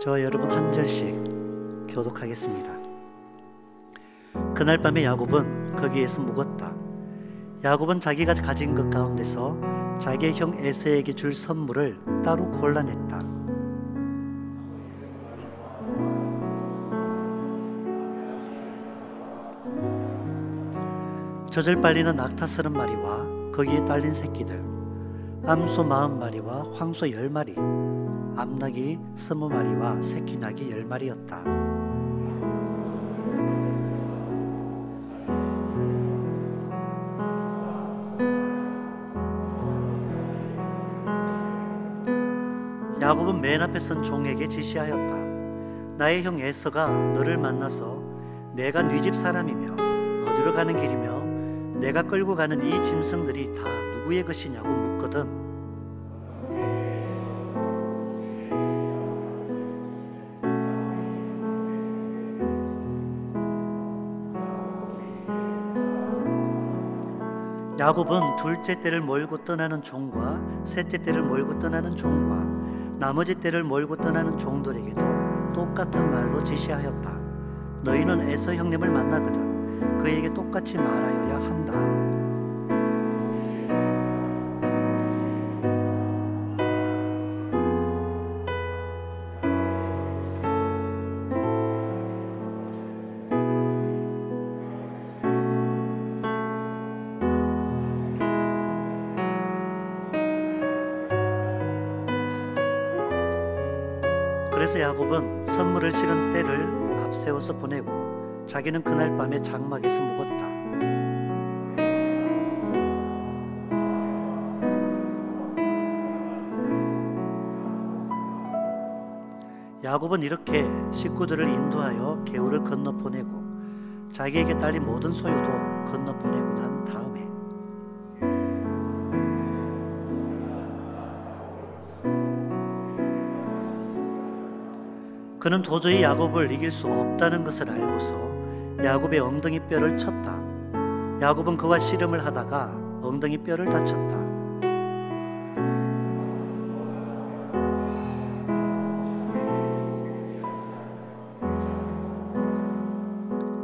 저와 여러분 한 절씩 교독하겠습니다. 그날 밤에 야곱은 거기에서 묵었다. 야곱은 자기가 가진 것 가운데서 자기의 형 에서에게 줄 선물을 따로 골라냈다. 젖을 빨리는 낙타 30마리와 거기에 딸린 새끼들, 암소 40마리와 황소 10마리, 암낙이 20마리와 새끼낙이 10마리였다. 야곱은 맨 앞에 선 종에게 지시하였다. 나의 형 에서가 너를 만나서 내가 네 집 사람이며 어디로 가는 길이며 내가 끌고 가는 이 짐승들이 다 누구의 것이냐고 묻거든. 야곱은 둘째 떼를 몰고 떠나는 종과 셋째 떼를 몰고 떠나는 종과 나머지 떼를 몰고 떠나는 종들에게도 똑같은 말로 지시하였다. 너희는 에서 형님을 만나거든 그에게 똑같이 말하여야 한다. 그래서 야곱은 선물을 실은 떼를 앞세워서 보내고 자기는 그날 밤에 장막에서 묵었다. 야곱은 이렇게 식구들을 인도하여 개울을 건너 보내고 자기에게 딸린 모든 소유도 건너 보내고 난 다음에 그는 도저히 야곱을 이길 수 없다는 것을 알고서 야곱의 엉덩이 뼈를 쳤다. 야곱은 그와 씨름을 하다가 엉덩이 뼈를 다쳤다.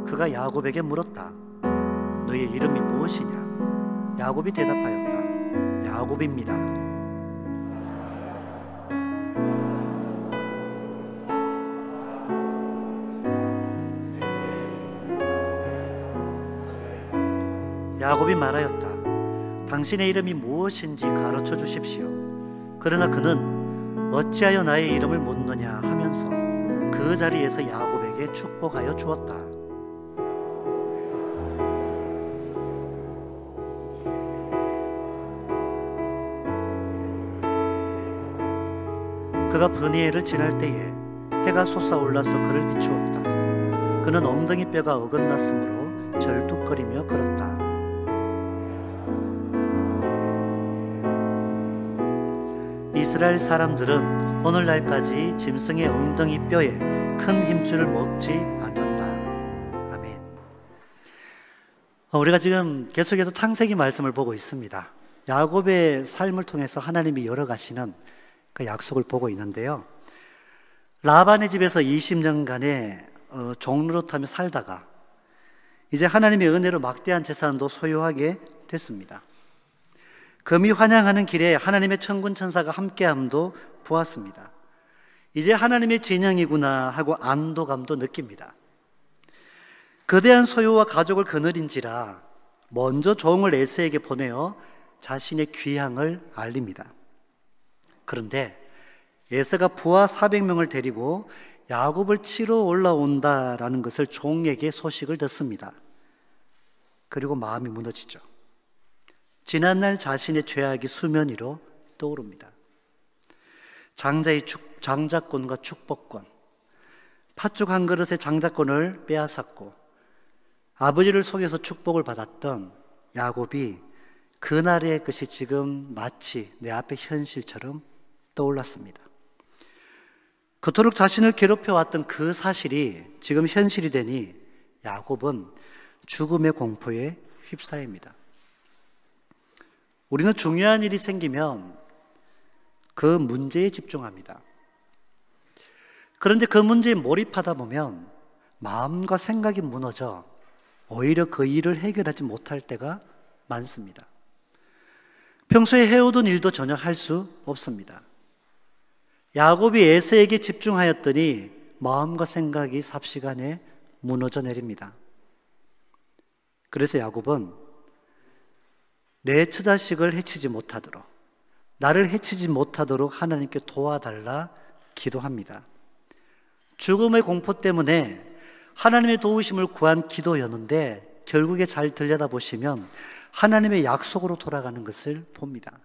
그가 야곱에게 물었다. 너의 이름이 무엇이냐? 야곱이 대답하였다. 야곱입니다. 야곱이 말하였다. 당신의 이름이 무엇인지 가르쳐 주십시오. 그러나 그는 어찌하여 나의 이름을 묻느냐 하면서 그 자리에서 야곱에게 축복하여 주었다. 그가 브니엘을 지날 때에 해가 솟아올라서 그를 비추었다. 그는 엉덩이 뼈가 어긋났으므로 절뚝거리며 걸었다. 이스라엘 사람들은 오늘날까지 짐승의 엉덩이 뼈에 큰 힘줄을 먹지 않는다. 아멘. 우리가 지금 계속해서 창세기 말씀을 보고 있습니다. 야곱의 삶을 통해서 하나님이 열어가시는 그 약속을 보고 있는데요. 라반의 집에서 20년간의 종노릇하며 살다가 이제 하나님의 은혜로 막대한 재산도 소유하게 됐습니다. 금이 환향하는 길에 하나님의 천군 천사가 함께함도 보았습니다. 이제 하나님의 진영이구나 하고 안도감도 느낍니다. 거대한 소유와 가족을 거느린지라 먼저 종을 에서에게 보내어 자신의 귀향을 알립니다. 그런데 에서가 부하 400명을 데리고 야곱을 치러 올라온다라는 것을 종에게 소식을 듣습니다. 그리고 마음이 무너지죠. 지난날 자신의 죄악이 수면 위로 떠오릅니다. 장자의 장자권과 축복권, 팥죽 한 그릇의 장자권을 빼앗았고 아버지를 속여서 축복을 받았던 야곱이 그날의 것이 지금 마치 내 앞에 현실처럼 떠올랐습니다. 그토록 자신을 괴롭혀왔던 그 사실이 지금 현실이 되니 야곱은 죽음의 공포에 휩싸입니다. 우리는 중요한 일이 생기면 그 문제에 집중합니다. 그런데 그 문제에 몰입하다 보면 마음과 생각이 무너져 오히려 그 일을 해결하지 못할 때가 많습니다. 평소에 해오던 일도 전혀 할 수 없습니다. 야곱이 에서에게 집중하였더니 마음과 생각이 삽시간에 무너져 내립니다. 그래서 야곱은 내 처자식을 해치지 못하도록, 나를 해치지 못하도록 하나님께 도와달라 기도합니다. 죽음의 공포 때문에 하나님의 도우심을 구한 기도였는데 결국에 잘 들여다보시면 하나님의 약속으로 돌아가는 것을 봅니다.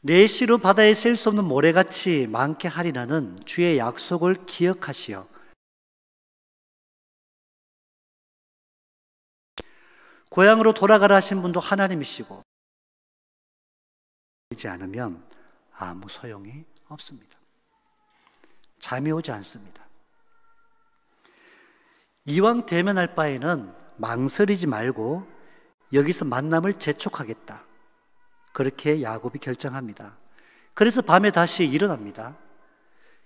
내 씨로 바다에 셀 수 없는 모래같이 많게 하리라는 주의 약속을 기억하시어 고향으로 돌아가라 하신 분도 하나님이시고 이지 않으면 아무 소용이 없습니다. 잠이 오지 않습니다. 이왕 대면할 바에는 망설이지 말고 여기서 만남을 재촉하겠다. 그렇게 야곱이 결정합니다. 그래서 밤에 다시 일어납니다.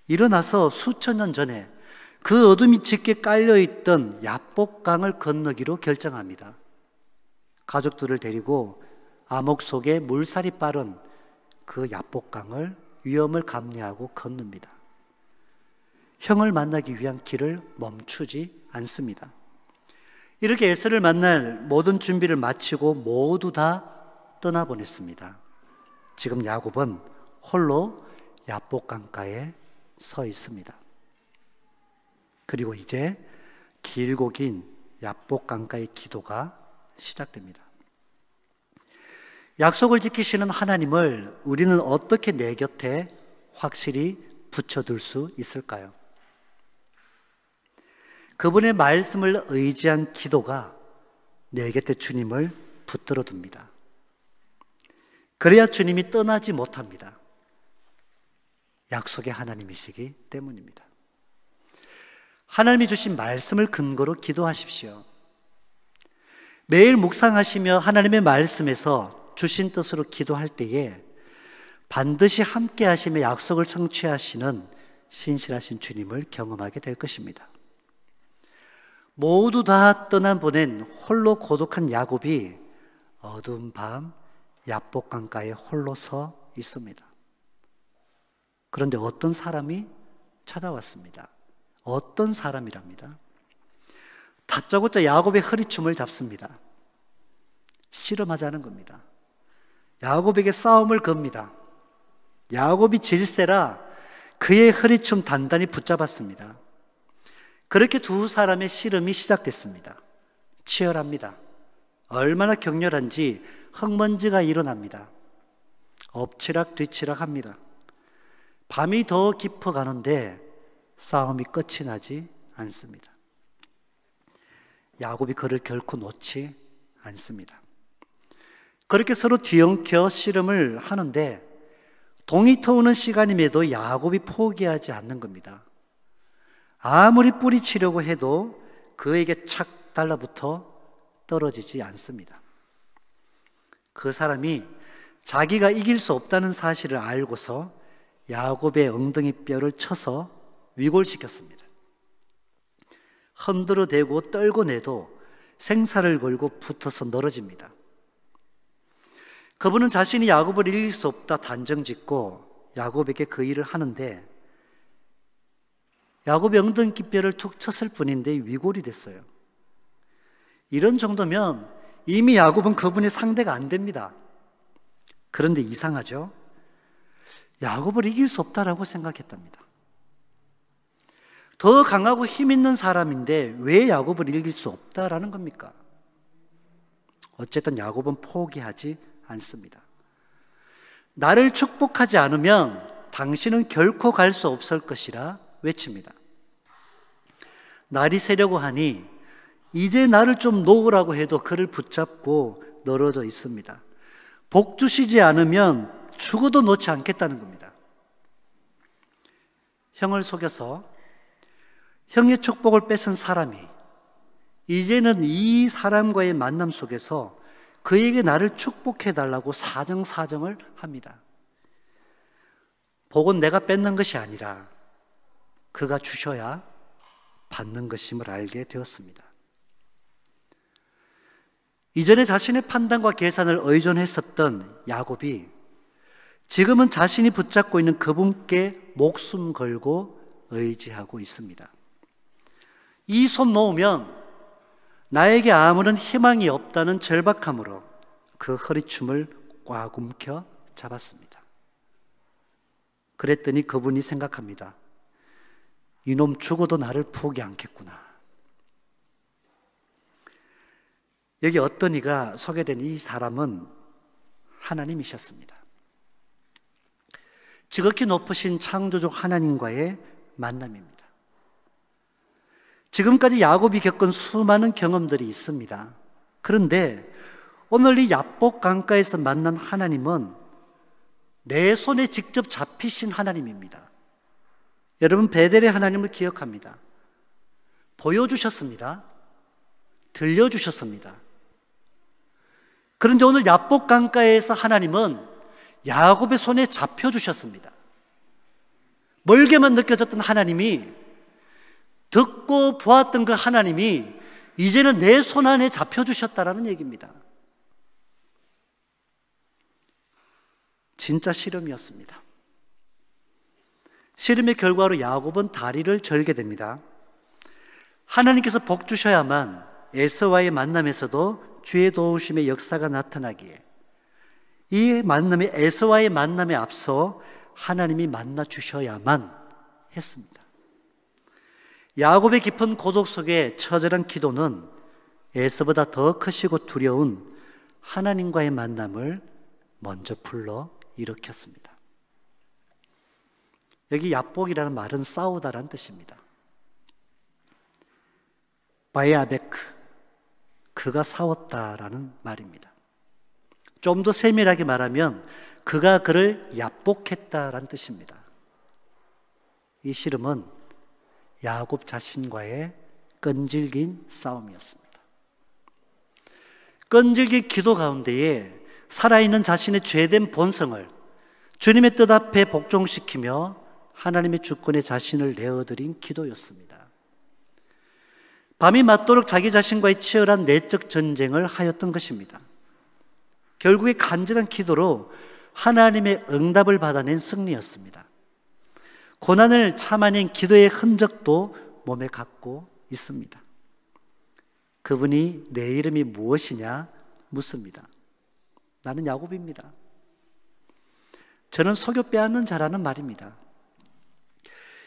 일어나서 수천 년 전에 그 어둠이 짙게 깔려있던 야복강을 건너기로 결정합니다. 가족들을 데리고 암흑 속에 물살이 빠른 그 야복강을 위험을 감내하고 건넙니다. 형을 만나기 위한 길을 멈추지 않습니다. 이렇게 에서를 만날 모든 준비를 마치고 모두 다 떠나보냈습니다. 지금 야곱은 홀로 야복강가에 서 있습니다. 그리고 이제 길고 긴 야복강가의 기도가 시작됩니다. 약속을 지키시는 하나님을 우리는 어떻게 내 곁에 확실히 붙여둘 수 있을까요? 그분의 말씀을 의지한 기도가 내 곁에 주님을 붙들어 둡니다. 그래야 주님이 떠나지 못합니다. 약속의 하나님이시기 때문입니다. 하나님이 주신 말씀을 근거로 기도하십시오. 매일 묵상하시며 하나님의 말씀에서 주신 뜻으로 기도할 때에 반드시 함께 하시며 약속을 성취하시는 신실하신 주님을 경험하게 될 것입니다. 모두 다 떠나보낸 홀로 고독한 야곱이 어두운 밤 야복강가에 홀로 서 있습니다. 그런데 어떤 사람이 찾아왔습니다. 어떤 사람이랍니다. 다짜고짜 야곱의 허리춤을 잡습니다. 실험하자는 겁니다. 야곱에게 싸움을 겁니다. 야곱이 질세라 그의 허리춤 단단히 붙잡았습니다. 그렇게 두 사람의 씨름이 시작됐습니다. 치열합니다. 얼마나 격렬한지 흙먼지가 일어납니다. 엎치락 뒤치락 합니다. 밤이 더 깊어가는데 싸움이 끝이 나지 않습니다. 야곱이 그를 결코 놓지 않습니다. 그렇게 서로 뒤엉켜 씨름을 하는데 동이 터오는 시간임에도 야곱이 포기하지 않는 겁니다. 아무리 뿌리치려고 해도 그에게 착 달라붙어 떨어지지 않습니다. 그 사람이 자기가 이길 수 없다는 사실을 알고서 야곱의 엉덩이 뼈를 쳐서 위골시켰습니다. 흔들어 대고 떨고 내도 생사를 걸고 붙어서 늘어집니다. 그분은 자신이 야곱을 이길 수 없다 단정짓고 야곱에게 그 일을 하는데 야곱의 엉덩이 뼈를 툭 쳤을 뿐인데 위골이 됐어요. 이런 정도면 이미 야곱은 그분의 상대가 안 됩니다. 그런데 이상하죠? 야곱을 이길 수 없다라고 생각했답니다. 더 강하고 힘 있는 사람인데 왜 야곱을 이길 수 없다라는 겁니까? 어쨌든 야곱은 포기하지 않습니다. 나를 축복하지 않으면 당신은 결코 갈 수 없을 것이라 외칩니다. 날이 새려고 하니 이제 나를 좀 놓으라고 해도 그를 붙잡고 늘어져 있습니다. 복 주시지 않으면 죽어도 놓지 않겠다는 겁니다. 형을 속여서 형의 축복을 뺏은 사람이 이제는 이 사람과의 만남 속에서 그에게 나를 축복해달라고 사정사정을 합니다. 복은 내가 뺏는 것이 아니라 그가 주셔야 받는 것임을 알게 되었습니다. 이전에 자신의 판단과 계산을 의존했었던 야곱이 지금은 자신이 붙잡고 있는 그분께 목숨 걸고 의지하고 있습니다. 이 손 놓으면 나에게 아무런 희망이 없다는 절박함으로 그 허리춤을 꽉 움켜 잡았습니다. 그랬더니 그분이 생각합니다. 이놈 죽어도 나를 포기 않겠구나. 여기 어떤 이가 소개된 이 사람은 하나님이셨습니다. 지극히 높으신 창조주 하나님과의 만남입니다. 지금까지 야곱이 겪은 수많은 경험들이 있습니다. 그런데 오늘 이 야복 강가에서 만난 하나님은 내 손에 직접 잡히신 하나님입니다. 여러분, 베델의 하나님을 기억합니다. 보여주셨습니다. 들려주셨습니다. 그런데 오늘 야복 강가에서 하나님은 야곱의 손에 잡혀주셨습니다. 멀게만 느껴졌던 하나님이, 듣고 보았던 그 하나님이 이제는 내 손 안에 잡혀주셨다라는 얘기입니다. 진짜 씨름이었습니다. 씨름의 결과로 야곱은 다리를 절게 됩니다. 하나님께서 복 주셔야만 에서와의 만남에서도 주의 도우심의 역사가 나타나기에 이 만남에, 에서와의 만남에 앞서 하나님이 만나 주셔야만 했습니다. 야곱의 깊은 고독 속에 처절한 기도는 에서보다 더 크시고 두려운 하나님과의 만남을 먼저 불러 일으켰습니다. 여기 야복이라는 말은 싸우다라는 뜻입니다. 바야베크, 그가 싸웠다라는 말입니다. 좀 더 세밀하게 말하면 그가 그를 야복했다라는 뜻입니다. 이 씨름은 야곱 자신과의 끈질긴 싸움이었습니다. 끈질긴 기도 가운데에 살아있는 자신의 죄된 본성을 주님의 뜻 앞에 복종시키며 하나님의 주권에 자신을 내어드린 기도였습니다. 밤이 맞도록 자기 자신과의 치열한 내적 전쟁을 하였던 것입니다. 결국에 간절한 기도로 하나님의 응답을 받아낸 승리였습니다. 고난을 참아낸 기도의 흔적도 몸에 갖고 있습니다. 그분이 내 이름이 무엇이냐 묻습니다. 나는 야곱입니다. 저는 속여 빼앗는 자라는 말입니다.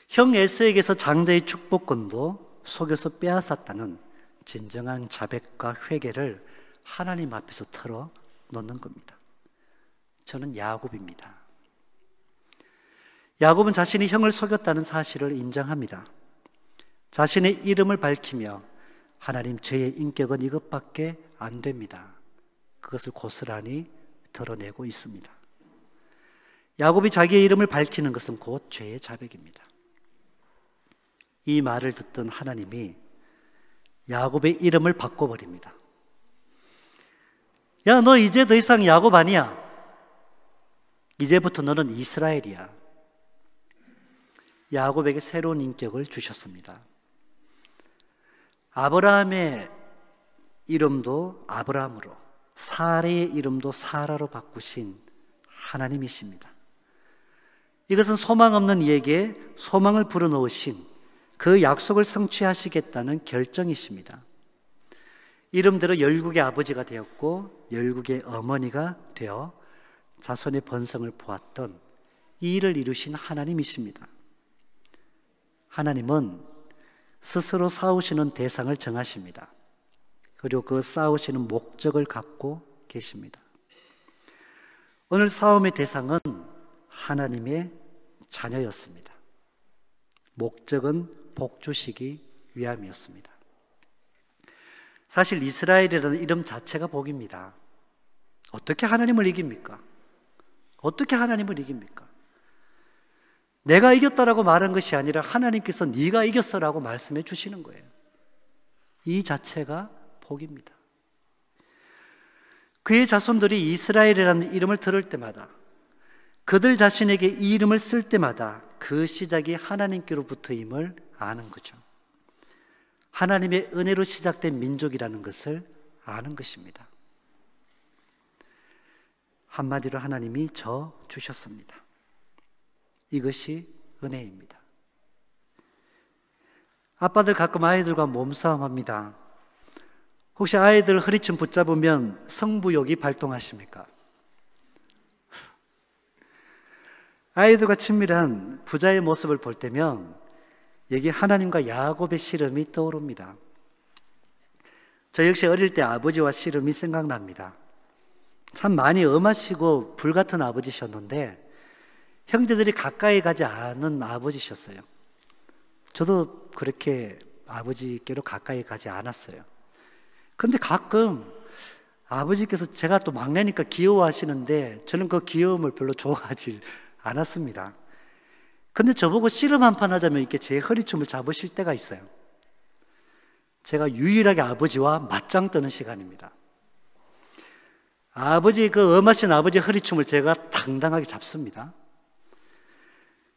형 에서에게서 장자의 축복권도 속여서 빼앗았다는 진정한 자백과 회개를 하나님 앞에서 털어놓는 겁니다. 저는 야곱입니다. 야곱은 자신이 형을 속였다는 사실을 인정합니다. 자신의 이름을 밝히며 하나님, 저의 인격은 이것밖에 안 됩니다. 그것을 고스란히 드러내고 있습니다. 야곱이 자기의 이름을 밝히는 것은 곧 죄의 자백입니다. 이 말을 듣던 하나님이 야곱의 이름을 바꿔버립니다. 야, 너 이제 더 이상 야곱 아니야. 이제부터 너는 이스라엘이야. 야곱에게 새로운 인격을 주셨습니다. 아브라함의 이름도 아브라함으로, 사레의 이름도 사라로 바꾸신 하나님이십니다. 이것은 소망 없는 이에게 소망을 불어넣으신 그 약속을 성취하시겠다는 결정이십니다. 이름대로 열국의 아버지가 되었고 열국의 어머니가 되어 자손의 번성을 보았던 이 일을 이루신 하나님이십니다. 하나님은 스스로 싸우시는 대상을 정하십니다. 그리고 그 싸우시는 목적을 갖고 계십니다. 오늘 싸움의 대상은 하나님의 자녀였습니다. 목적은 복 주시기 위함이었습니다. 사실 이스라엘이라는 이름 자체가 복입니다. 어떻게 하나님을 이깁니까? 어떻게 하나님을 이깁니까? 내가 이겼다라고 말한 것이 아니라 하나님께서 네가 이겼어라고 말씀해 주시는 거예요. 이 자체가 복입니다. 그의 자손들이 이스라엘이라는 이름을 들을 때마다, 그들 자신에게 이 이름을 쓸 때마다 그 시작이 하나님께로부터임을 아는 거죠. 하나님의 은혜로 시작된 민족이라는 것을 아는 것입니다. 한마디로 하나님이 저 주셨습니다. 이것이 은혜입니다. 아빠들 가끔 아이들과 몸싸움합니다. 혹시 아이들 허리춤 붙잡으면 성부욕이 발동하십니까? 아이들과 친밀한 부자의 모습을 볼 때면 여기 하나님과 야곱의 씨름이 떠오릅니다. 저 역시 어릴 때 아버지와 씨름이 생각납니다. 참 많이 엄하시고 불같은 아버지셨는데 형제들이 가까이 가지 않은 아버지셨어요. 저도 그렇게 아버지께로 가까이 가지 않았어요. 그런데 가끔 아버지께서, 제가 또 막내니까 귀여워하시는데 저는 그 귀여움을 별로 좋아하지 않았습니다. 근데 저보고 씨름 한판 하자면 이렇게 제 허리춤을 잡으실 때가 있어요. 제가 유일하게 아버지와 맞짱 뜨는 시간입니다. 아버지, 그 엄하신 아버지의 허리춤을 제가 당당하게 잡습니다.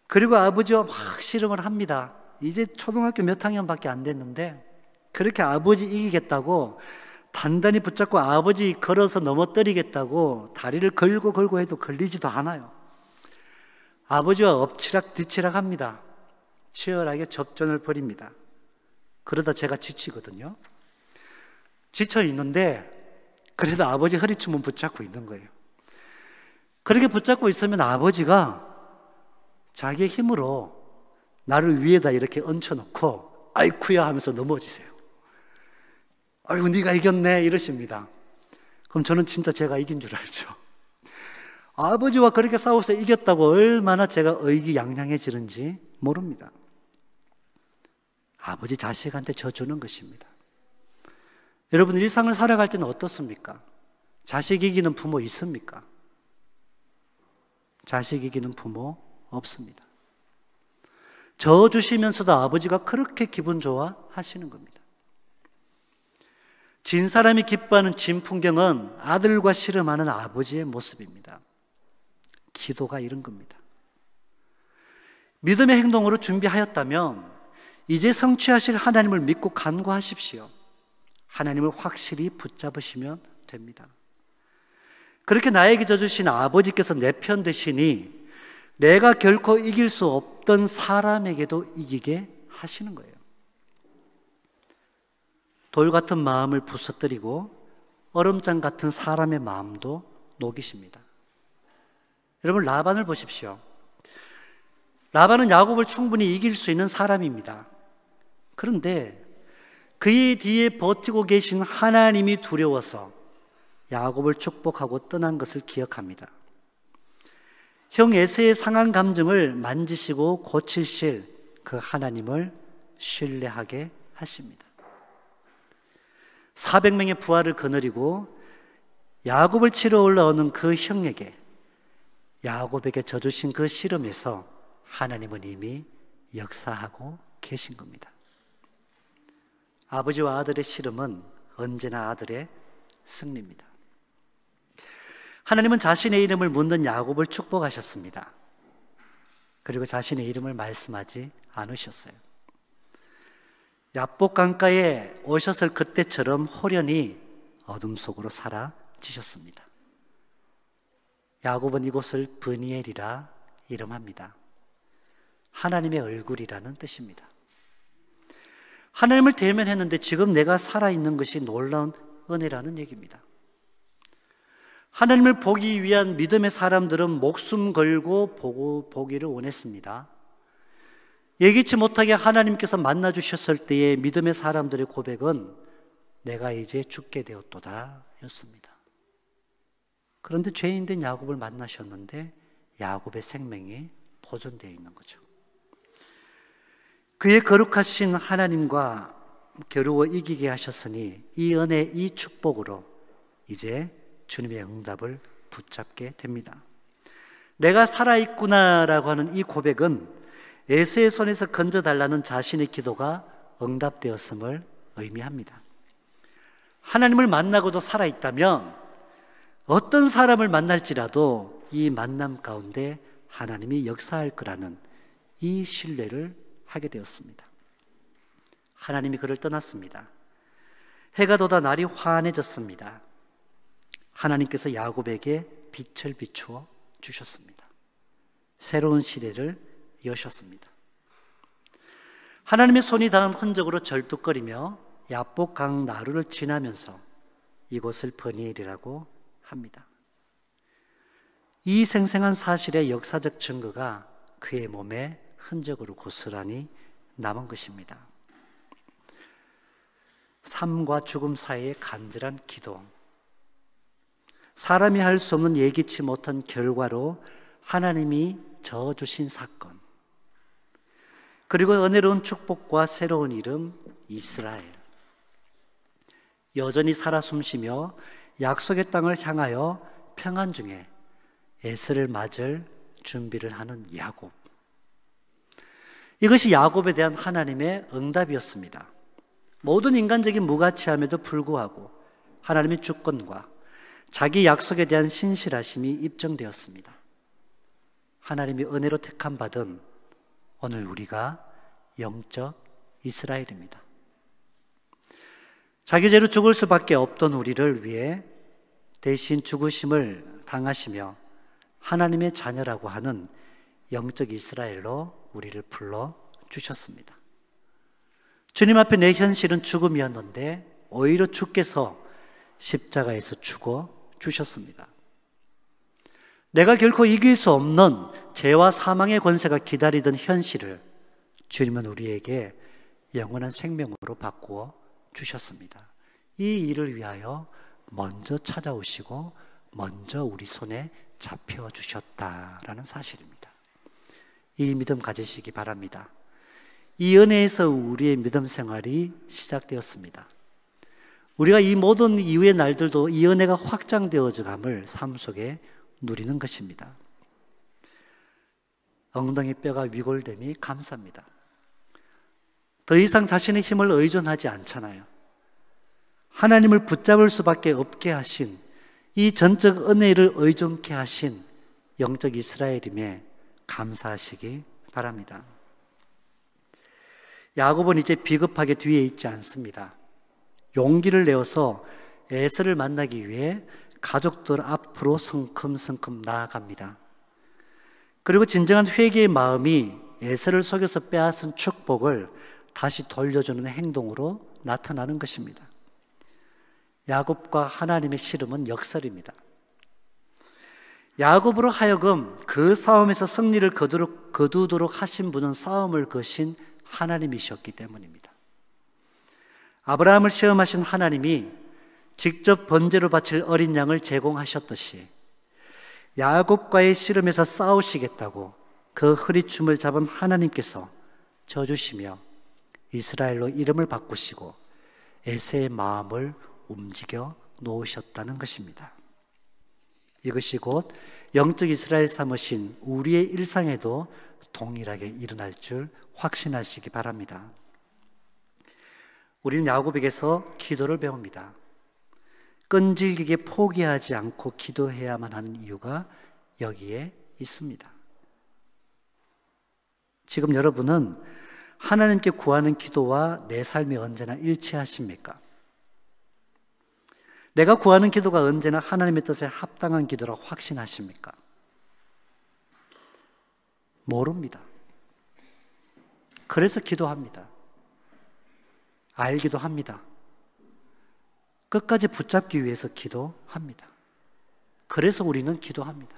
그리고 아버지와 막 씨름을 합니다. 이제 초등학교 몇 학년밖에 안 됐는데 그렇게 아버지 이기겠다고 단단히 붙잡고 아버지 걸어서 넘어뜨리겠다고 다리를 걸고 해도 걸리지도 않아요. 아버지와 엎치락 뒤치락 합니다. 치열하게 접전을 벌입니다. 그러다 제가 지치거든요. 지쳐 있는데 그래도 아버지 허리춤은 붙잡고 있는 거예요. 그렇게 붙잡고 있으면 아버지가 자기의 힘으로 나를 위에다 이렇게 얹혀놓고 아이쿠야 하면서 넘어지세요. 아이고 네가 이겼네 이러십니다. 그럼 저는 진짜 제가 이긴 줄 알죠. 아버지와 그렇게 싸워서 이겼다고 얼마나 제가 의기양양해지는지 모릅니다. 아버지 자식한테 져주는 것입니다. 여러분, 일상을 살아갈 때는 어떻습니까? 자식 이기는 부모 있습니까? 자식 이기는 부모 없습니다. 져주시면서도 아버지가 그렇게 기분 좋아 하시는 겁니다. 진 사람이 기뻐하는 진 풍경은 아들과 씨름하는 아버지의 모습입니다. 기도가 이런 겁니다. 믿음의 행동으로 준비하였다면 이제 성취하실 하나님을 믿고 간구하십시오. 하나님을 확실히 붙잡으시면 됩니다. 그렇게 나에게 져주신 아버지께서 내 편 되시니 내가 결코 이길 수 없던 사람에게도 이기게 하시는 거예요. 돌 같은 마음을 부서뜨리고 얼음장 같은 사람의 마음도 녹이십니다. 여러분, 라반을 보십시오. 라반은 야곱을 충분히 이길 수 있는 사람입니다. 그런데 그의 뒤에 버티고 계신 하나님이 두려워서 야곱을 축복하고 떠난 것을 기억합니다. 형 에서의 상한 감정을 만지시고 고치실 그 하나님을 신뢰하게 하십니다. 400명의 부하를 거느리고 야곱을 치러 올라오는 그 형에게, 야곱에게 져주신 그 씨름에서 하나님은 이미 역사하고 계신 겁니다. 아버지와 아들의 씨름은 언제나 아들의 승리입니다. 하나님은 자신의 이름을 묻는 야곱을 축복하셨습니다. 그리고 자신의 이름을 말씀하지 않으셨어요. 야복 강가에 오셨을 그때처럼 호련히 어둠 속으로 사라지셨습니다. 야곱은 이곳을 브니엘이라 이름합니다. 하나님의 얼굴이라는 뜻입니다. 하나님을 대면했는데 지금 내가 살아있는 것이 놀라운 은혜라는 얘기입니다. 하나님을 보기 위한 믿음의 사람들은 목숨 걸고 보기를 원했습니다. 예기치 못하게 하나님께서 만나주셨을 때의 믿음의 사람들의 고백은 내가 이제 죽게 되었도다 였습니다. 그런데 죄인된 야곱을 만나셨는데 야곱의 생명이 보존되어 있는 거죠. 그의 거룩하신 하나님과 겨루어 이기게 하셨으니 이 은혜, 이 축복으로 이제 주님의 응답을 붙잡게 됩니다. 내가 살아있구나라고 하는 이 고백은 에서의 손에서 건져달라는 자신의 기도가 응답되었음을 의미합니다. 하나님을 만나고도 살아있다면 어떤 사람을 만날지라도 이 만남 가운데 하나님이 역사할 거라는 이 신뢰를 하게 되었습니다. 하나님이 그를 떠났습니다. 해가 돋아 날이 환해졌습니다. 하나님께서 야곱에게 빛을 비추어 주셨습니다. 새로운 시대를 여셨습니다. 하나님의 손이 닿은 흔적으로 절뚝거리며 야복강 나루를 지나면서 이곳을 브니엘이라고 합니다. 이 생생한 사실의 역사적 증거가 그의 몸에 흔적으로 고스란히 남은 것입니다. 삶과 죽음 사이의 간절한 기도, 사람이 할 수 없는 예기치 못한 결과로 하나님이 저어주신 사건, 그리고 은혜로운 축복과 새로운 이름 이스라엘, 여전히 살아 숨쉬며 약속의 땅을 향하여 평안 중에 에서를 맞을 준비를 하는 야곱, 이것이 야곱에 대한 하나님의 응답이었습니다. 모든 인간적인 무가치함에도 불구하고 하나님의 주권과 자기 약속에 대한 신실하심이 입증되었습니다. 하나님이 은혜로 택함 받은 오늘 우리가 영적 이스라엘입니다. 자기 죄로 죽을 수밖에 없던 우리를 위해 대신 죽으심을 당하시며 하나님의 자녀라고 하는 영적 이스라엘로 우리를 불러주셨습니다. 주님 앞에 내 현실은 죽음이었는데 오히려 주께서 십자가에서 죽어 주셨습니다. 내가 결코 이길 수 없는 죄와 사망의 권세가 기다리던 현실을 주님은 우리에게 영원한 생명으로 바꾸어 주셨습니다. 이 일을 위하여 먼저 찾아오시고 먼저 우리 손에 잡혀주셨다라는 사실입니다. 이 믿음 가지시기 바랍니다. 이 은혜에서 우리의 믿음 생활이 시작되었습니다. 우리가 이 모든 이후의 날들도 이 은혜가 확장되어져 감을 삶 속에 누리는 것입니다. 엉덩이 뼈가 위골됨이 감사합니다. 더 이상 자신의 힘을 의존하지 않잖아요. 하나님을 붙잡을 수밖에 없게 하신 이 전적 은혜를 의존케 하신 영적 이스라엘임에 감사하시기 바랍니다. 야곱은 이제 비겁하게 뒤에 있지 않습니다. 용기를 내어서 에서를 만나기 위해 가족들 앞으로 성큼성큼 나아갑니다. 그리고 진정한 회개의 마음이 에서를 속여서 빼앗은 축복을 다시 돌려주는 행동으로 나타나는 것입니다. 야곱과 하나님의 씨름은 역설입니다. 야곱으로 하여금 그 싸움에서 승리를 거두도록 하신 분은 싸움을 거신 하나님이셨기 때문입니다. 아브라함을 시험하신 하나님이 직접 번제로 바칠 어린 양을 제공하셨듯이 야곱과의 씨름에서 싸우시겠다고 그 허리춤을 잡은 하나님께서 져주시며 이스라엘로 이름을 바꾸시고 에서의 마음을 움직여 놓으셨다는 것입니다. 이것이 곧 영적 이스라엘 삼으신 우리의 일상에도 동일하게 일어날 줄 확신하시기 바랍니다. 우리는 야곱에게서 기도를 배웁니다. 끈질기게 포기하지 않고 기도해야만 하는 이유가 여기에 있습니다. 지금 여러분은 하나님께 구하는 기도와 내 삶이 언제나 일치하십니까? 내가 구하는 기도가 언제나 하나님의 뜻에 합당한 기도라고 확신하십니까? 모릅니다. 그래서 기도합니다. 알기도 합니다. 끝까지 붙잡기 위해서 기도합니다. 그래서 우리는 기도합니다.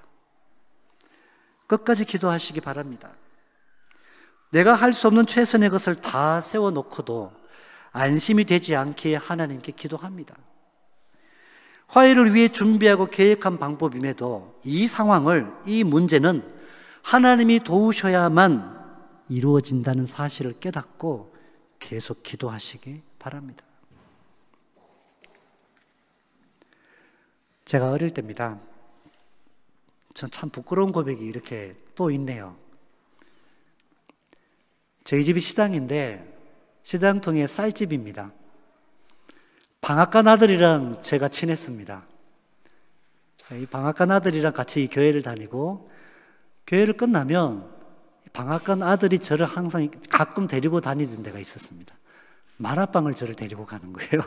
끝까지 기도하시기 바랍니다. 내가 할 수 없는 최선의 것을 다 세워놓고도 안심이 되지 않기에 하나님께 기도합니다. 화해를 위해 준비하고 계획한 방법임에도 이 상황을, 이 문제는 하나님이 도우셔야만 이루어진다는 사실을 깨닫고 계속 기도하시기 바랍니다. 제가 어릴 때입니다. 전 참 부끄러운 고백이 이렇게 또 있네요. 저희 집이 시장인데 시장통에 쌀집입니다. 방앗간 아들이랑 제가 친했습니다. 이 방앗간 아들이랑 같이 교회를 다니고 교회를 끝나면 방앗간 아들이 저를 항상 가끔 데리고 다니던 데가 있었습니다. 만화방을 저를 데리고 가는 거예요.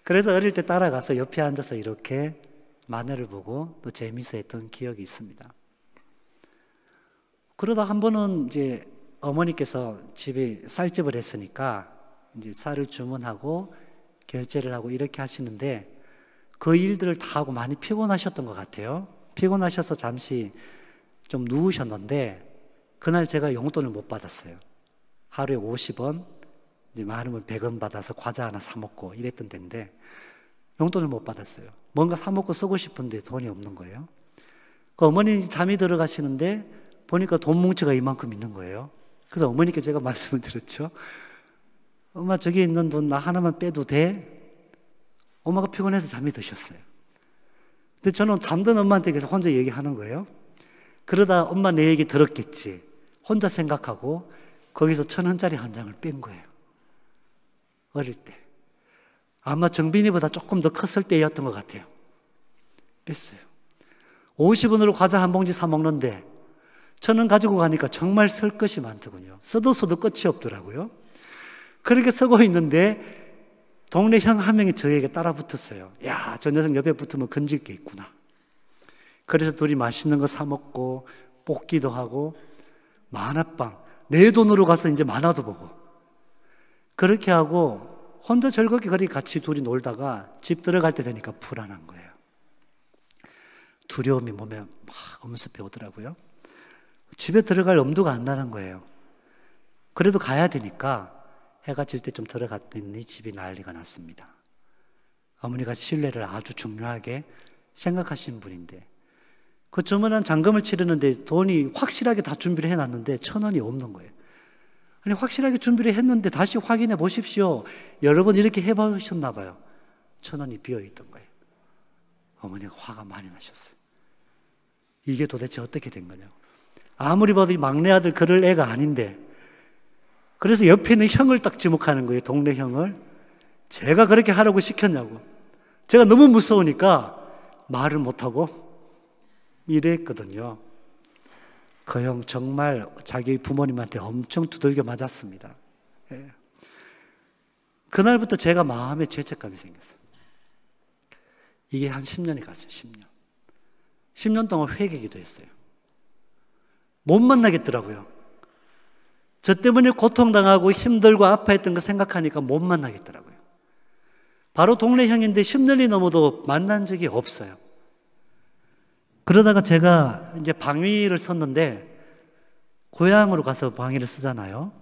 그래서 어릴 때 따라가서 옆에 앉아서 이렇게 만화를 보고 또 재미있어 했던 기억이 있습니다. 그러다 한 번은 이제 어머니께서 집에 쌀집을 했으니까 이제 쌀을 주문하고 결제를 하고 이렇게 하시는데 그 일들을 다 하고 많이 피곤하셨던 것 같아요. 피곤하셔서 잠시 좀 누우셨는데 그날 제가 용돈을 못 받았어요. 하루에 50원, 이제 많으면 100원 받아서 과자 하나 사 먹고 이랬던 때인데 용돈을 못 받았어요. 뭔가 사 먹고 쓰고 싶은데 돈이 없는 거예요. 그 어머니 잠이 들어가시는데 보니까 돈 뭉치가 이만큼 있는 거예요. 그래서 어머니께 제가 말씀을 드렸죠. 엄마, 저기 있는 돈 나 하나만 빼도 돼? 엄마가 피곤해서 잠이 드셨어요. 근데 저는 잠든 엄마한테 계속 혼자 얘기하는 거예요. 그러다 엄마 내 얘기 들었겠지. 혼자 생각하고 거기서 1,000원짜리 한 장을 뺀 거예요. 어릴 때. 아마 정빈이보다 조금 더 컸을 때였던 것 같아요. 뺐어요. 50원으로 과자 한 봉지 사 먹는데 1,000원 가지고 가니까 정말 쓸 것이 많더군요. 써도 끝이 없더라고요. 그렇게 쓰고 있는데 동네 형 한 명이 저에게 따라 붙었어요. 야, 저 녀석 옆에 붙으면 건질 게 있구나. 그래서 둘이 맛있는 거 사 먹고 뽑기도 하고 만화방, 내 돈으로 가서 이제 만화도 보고 그렇게 하고 혼자 즐겁게 그렇게 같이 둘이 놀다가 집 들어갈 때 되니까 불안한 거예요. 두려움이 몸에 막 엄습해 오더라고요. 집에 들어갈 엄두가 안 나는 거예요. 그래도 가야 되니까 해가 질 때 좀 들어갔더니 집이 난리가 났습니다. 어머니가 신뢰를 아주 중요하게 생각하신 분인데 그 주문한 잔금을 치르는데 돈이 확실하게 다 준비를 해놨는데 1,000원이 없는 거예요. 아니 확실하게 준비를 했는데 다시 확인해 보십시오. 여러 번 이렇게 해보셨나 봐요. 1,000원이 비어있던 거예요. 어머니가 화가 많이 나셨어요. 이게 도대체 어떻게 된 거냐고. 아무리 봐도 이 막내 아들 그럴 애가 아닌데 그래서 옆에 있는 형을 딱 지목하는 거예요. 동네 형을. 제가 그렇게 하라고 시켰냐고. 제가 너무 무서우니까 말을 못하고 이랬거든요. 그 형 정말 자기 부모님한테 엄청 두들겨 맞았습니다. 예. 그날부터 제가 마음에 죄책감이 생겼어요. 이게 한 10년이 갔어요. 10년. 10년 동안 회개기도 했어요. 못 만나겠더라고요. 저 때문에 고통당하고 힘들고 아파했던 거 생각하니까 못 만나겠더라고요. 바로 동네 형인데 10년이 넘어도 만난 적이 없어요. 그러다가 제가 이제 방위를 섰는데 고향으로 가서 방위를 쓰잖아요.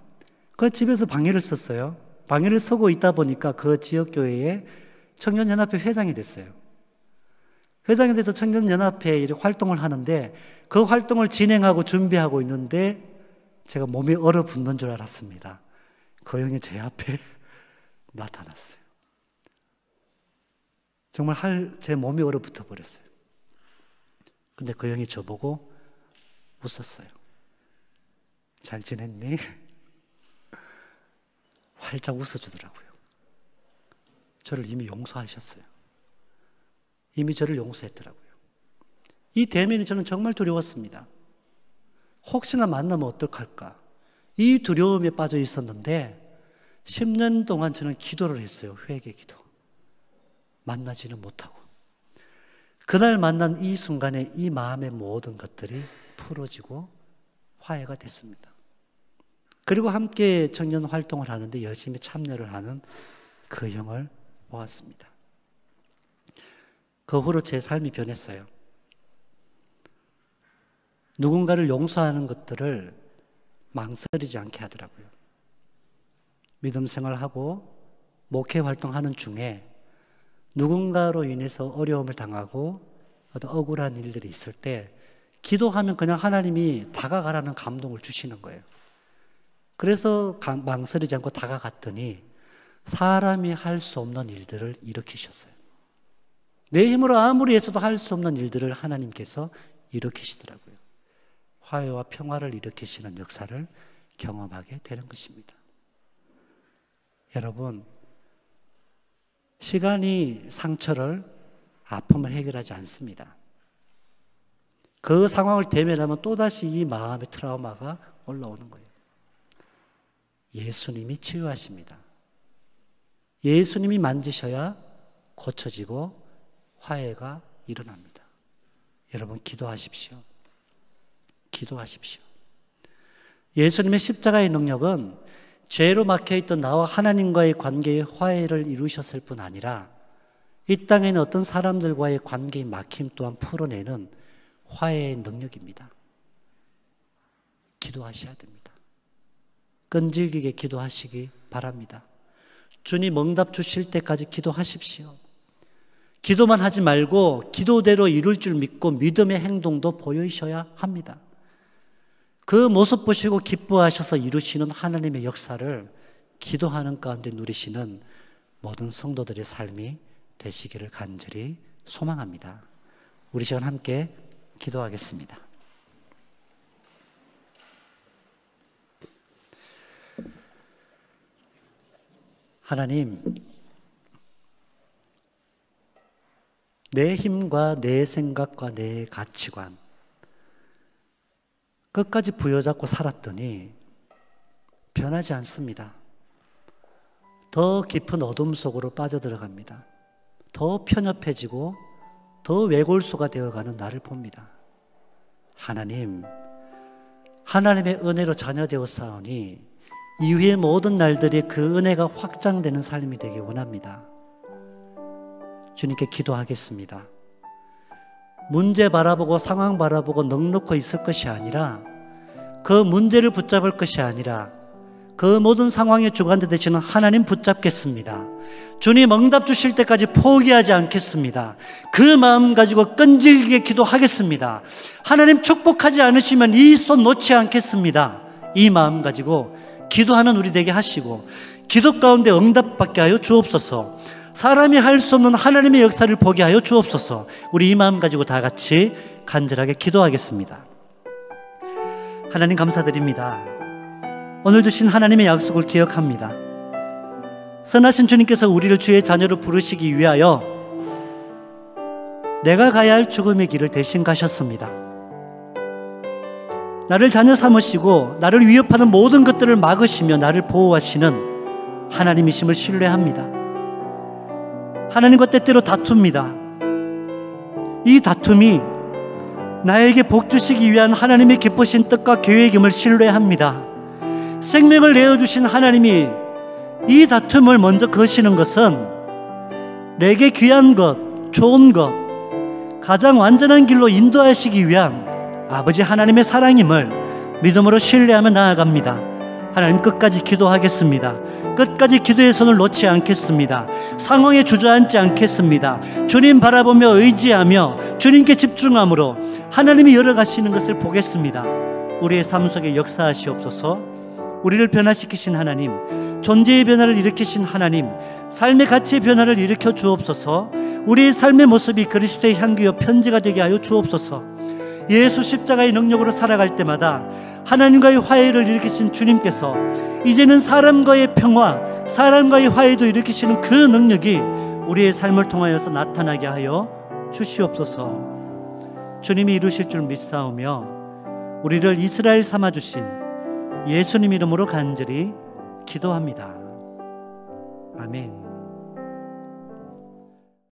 그 집에서 방위를 썼어요. 방위를 서고 있다 보니까 그 지역교회에 청년연합회 회장이 됐어요. 회장이 돼서 청년연합회 이렇게 활동을 하는데 그 활동을 진행하고 준비하고 있는데 제가 몸이 얼어붙는 줄 알았습니다. 그 형이 제 앞에 나타났어요. 정말 제 몸이 얼어붙어 버렸어요. 근데 그 형이 저보고 웃었어요. 잘 지냈니? 활짝 웃어주더라고요. 저를 이미 용서하셨어요. 이미 저를 용서했더라고요. 이 대면이 저는 정말 두려웠습니다. 혹시나 만나면 어떡할까? 이 두려움에 빠져 있었는데 10년 동안 저는 기도를 했어요. 회개 기도. 만나지는 못하고. 그날 만난 이 순간에 이 마음의 모든 것들이 풀어지고 화해가 됐습니다. 그리고 함께 청년 활동을 하는데 열심히 참여를 하는 그 형을 보았습니다. 그 후로 제 삶이 변했어요. 누군가를 용서하는 것들을 망설이지 않게 하더라고요. 믿음 생활하고 목회 활동하는 중에 누군가로 인해서 어려움을 당하고 어떤 억울한 일들이 있을 때 기도하면 그냥 하나님이 다가가라는 감동을 주시는 거예요. 그래서 망설이지 않고 다가갔더니 사람이 할 수 없는 일들을 일으키셨어요. 내 힘으로 아무리 해서도 할 수 없는 일들을 하나님께서 일으키시더라고요. 화해와 평화를 일으키시는 역사를 경험하게 되는 것입니다. 여러분, 시간이 상처를, 아픔을 해결하지 않습니다. 그 상황을 대면하면 또다시 이 마음의 트라우마가 올라오는 거예요. 예수님이 치유하십니다. 예수님이 만지셔야 고쳐지고 화해가 일어납니다. 여러분 기도하십시오. 기도하십시오. 예수님의 십자가의 능력은 죄로 막혀있던 나와 하나님과의 관계의 화해를 이루셨을 뿐 아니라 이 땅에는 어떤 사람들과의 관계의 막힘 또한 풀어내는 화해의 능력입니다. 기도하셔야 됩니다. 끈질기게 기도하시기 바랍니다. 주님 응답 주실 때까지 기도하십시오. 기도만 하지 말고 기도대로 이룰 줄 믿고 믿음의 행동도 보이셔야 합니다. 그 모습 보시고 기뻐하셔서 이루시는 하나님의 역사를 기도하는 가운데 누리시는 모든 성도들의 삶이 되시기를 간절히 소망합니다. 우리 시간 함께 기도하겠습니다. 하나님, 내 힘과 내 생각과 내 가치관 끝까지 부여잡고 살았더니 변하지 않습니다. 더 깊은 어둠 속으로 빠져들어갑니다. 더 편협해지고 더 외골수가 되어가는 나를 봅니다. 하나님, 하나님의 은혜로 자녀되어 싸우니 이후의 모든 날들이 그 은혜가 확장되는 삶이 되기 원합니다. 주님께 기도하겠습니다. 문제 바라보고 상황 바라보고 넉넉히 있을 것이 아니라 그 문제를 붙잡을 것이 아니라 그 모든 상황의 주관자 되시는 하나님 붙잡겠습니다. 주님 응답 주실 때까지 포기하지 않겠습니다. 그 마음 가지고 끈질기게 기도하겠습니다. 하나님 축복하지 않으시면 이 손 놓지 않겠습니다. 이 마음 가지고 기도하는 우리 되게 하시고 기도 가운데 응답받게 하여 주옵소서. 사람이 할 수 없는 하나님의 역사를 보게 하여 주옵소서. 우리 이 마음 가지고 다 같이 간절하게 기도하겠습니다. 하나님 감사드립니다. 오늘 주신 하나님의 약속을 기억합니다. 선하신 주님께서 우리를 주의 자녀로 부르시기 위하여 내가 가야 할 죽음의 길을 대신 가셨습니다. 나를 자녀 삼으시고 나를 위협하는 모든 것들을 막으시며 나를 보호하시는 하나님이심을 신뢰합니다. 하나님과 때때로 다툽니다. 이 다툼이 나에게 복 주시기 위한 하나님의 기쁘신 뜻과 계획임을 신뢰합니다. 생명을 내어주신 하나님이 이 다툼을 먼저 거시는 것은 내게 귀한 것, 좋은 것, 가장 완전한 길로 인도하시기 위한 아버지 하나님의 사랑임을 믿음으로 신뢰하며 나아갑니다. 하나님 끝까지 기도하겠습니다. 끝까지 기도의 손을 놓지 않겠습니다. 상황에 주저앉지 않겠습니다. 주님 바라보며 의지하며 주님께 집중함으로 하나님이 열어가시는 것을 보겠습니다. 우리의 삶 속에 역사하시옵소서. 우리를 변화시키신 하나님, 존재의 변화를 일으키신 하나님, 삶의 가치의 변화를 일으켜 주옵소서. 우리의 삶의 모습이 그리스도의 향기요 편지가 되게 하여 주옵소서. 예수 십자가의 능력으로 살아갈 때마다 하나님과의 화해를 일으키신 주님께서 이제는 사람과의 평화, 사람과의 화해도 일으키시는 그 능력이 우리의 삶을 통하여서 나타나게 하여 주시옵소서. 주님이 이루실 줄 믿사오며 우리를 이스라엘 삼아주신 예수님 이름으로 간절히 기도합니다. 아멘.